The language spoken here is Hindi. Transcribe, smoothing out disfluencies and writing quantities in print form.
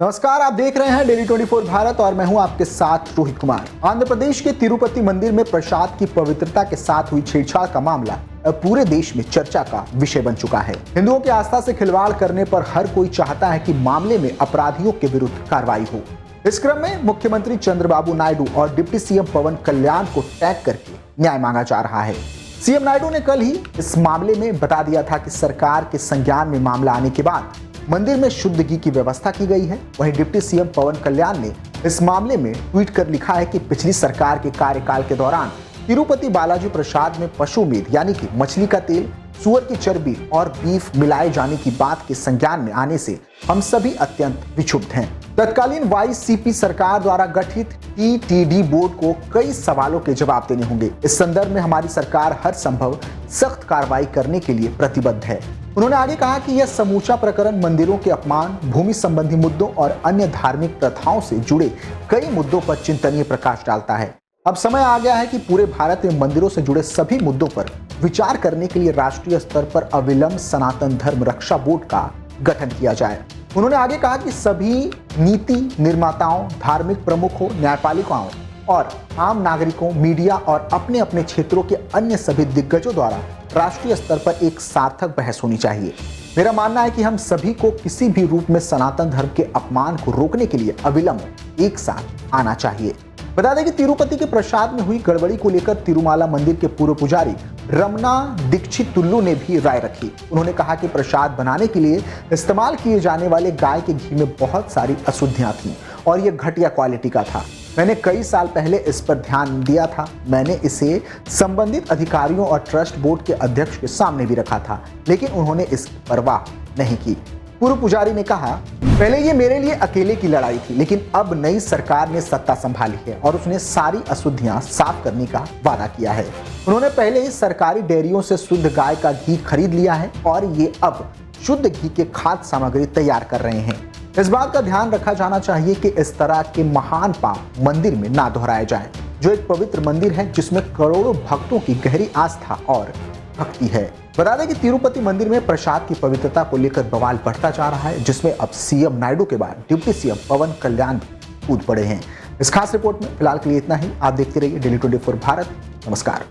नमस्कार, आप देख रहे हैं डेली 24 भारत और मैं हूं आपके साथ रोहित कुमार। आंध्र प्रदेश के तिरुपति मंदिर में प्रसाद की पवित्रता के साथ हुई छेड़छाड़ का मामला अब पूरे देश में चर्चा का विषय बन चुका है। हिंदुओं की आस्था से खिलवाड़ करने पर हर कोई चाहता है कि मामले में अपराधियों के विरुद्ध कार्रवाई हो। इस क्रम में मुख्यमंत्री चंद्रबाबू नायडू और डिप्टी सीएम पवन कल्याण को टैग करके न्याय मांगा जा रहा है। सीएम नायडू ने कल ही इस मामले में बता दिया था कि सरकार के संज्ञान में मामला आने के बाद मंदिर में शुद्ध घी की व्यवस्था की गई है। वहीं डिप्टी सीएम पवन कल्याण ने इस मामले में ट्वीट कर लिखा है कि पिछली सरकार के कार्यकाल के दौरान तिरुपति बालाजी प्रसाद में पशु मेद यानी कि मछली का तेल, सुअर की चर्बी और बीफ मिलाए जाने की बात के संज्ञान में आने से हम सभी अत्यंत विक्षुब्ध हैं। तत्कालीन वाईसीपी सरकार द्वारा गठित टीटीडी बोर्ड को कई सवालों के जवाब देने होंगे। इस संदर्भ में हमारी सरकार हर संभव सख्त कार्रवाई करने के लिए प्रतिबद्ध है। उन्होंने आगे कहा कि यह समूचा प्रकरण मंदिरों के अपमान, भूमि संबंधी मुद्दों और अन्य धार्मिक प्रथाओं से जुड़े कई मुद्दों पर चिंतनीय प्रकाश डालता है। अब समय आ गया है कि पूरे भारत में मंदिरों से जुड़े सभी मुद्दों पर विचार करने के लिए राष्ट्रीय स्तर पर अविलंब सनातन धर्म रक्षा बोर्ड का गठन किया जाए। उन्होंने आगे कहा कि सभी नीति निर्माताओं, धार्मिक प्रमुखों, न्यायपालिकाओं और आम नागरिकों, मीडिया और अपने अपने क्षेत्रों के अन्य सभी दिग्गजों द्वारा राष्ट्रीय स्तर पर एक सार्थक बहस होनी चाहिए। मेरा मानना है कि हम सभी को किसी भी रूप में सनातन धर्म के अपमान को रोकने के लिए अविलंब एक साथ आना चाहिए। बता दें कि तिरुपति के प्रसाद में हुई गड़बड़ी को लेकर तिरुमाला मंदिर के पूर्व पुजारी रमना दीक्षित तुल्लू ने भी राय रखी। उन्होंने कहा कि प्रसाद बनाने के लिए इस्तेमाल किए जाने वाले गाय के घी में बहुत सारी अशुद्धियां थीं और यह घटिया क्वालिटी का था। मैंने कई साल पहले इस पर ध्यान दिया था। मैंने इसे संबंधित अधिकारियों और ट्रस्ट बोर्ड के अध्यक्ष के सामने भी रखा था, लेकिन उन्होंने इसकी परवाह नहीं की। पूर्व पुजारी ने कहा, पहले ये मेरे लिए अकेले की लड़ाई थी, लेकिन अब नई सरकार ने सत्ता संभाली है और उसने सारी अशुद्धियां साफ करने का वादा किया है। उन्होंने पहले ही सरकारी डेयरियों से शुद्ध गाय का घी खरीद लिया है और ये अब शुद्ध घी के खाद्य सामग्री तैयार कर रहे हैं। इस बात का ध्यान रखा जाना चाहिए कि इस तरह के महान पाप मंदिर में ना दोहराए जाएं, जो एक पवित्र मंदिर है जिसमें करोड़ों भक्तों की गहरी आस्था और भक्ति है। बता दें कि तिरुपति मंदिर में प्रसाद की पवित्रता को लेकर बवाल बढ़ता जा रहा है, जिसमें अब सीएम नायडू के बाद डिप्टी सीएम पवन कल्याण कूद पड़े हैं। इस खास रिपोर्ट में फिलहाल के लिए इतना ही। आप देखते रहिए डेली 24 भारत। नमस्कार।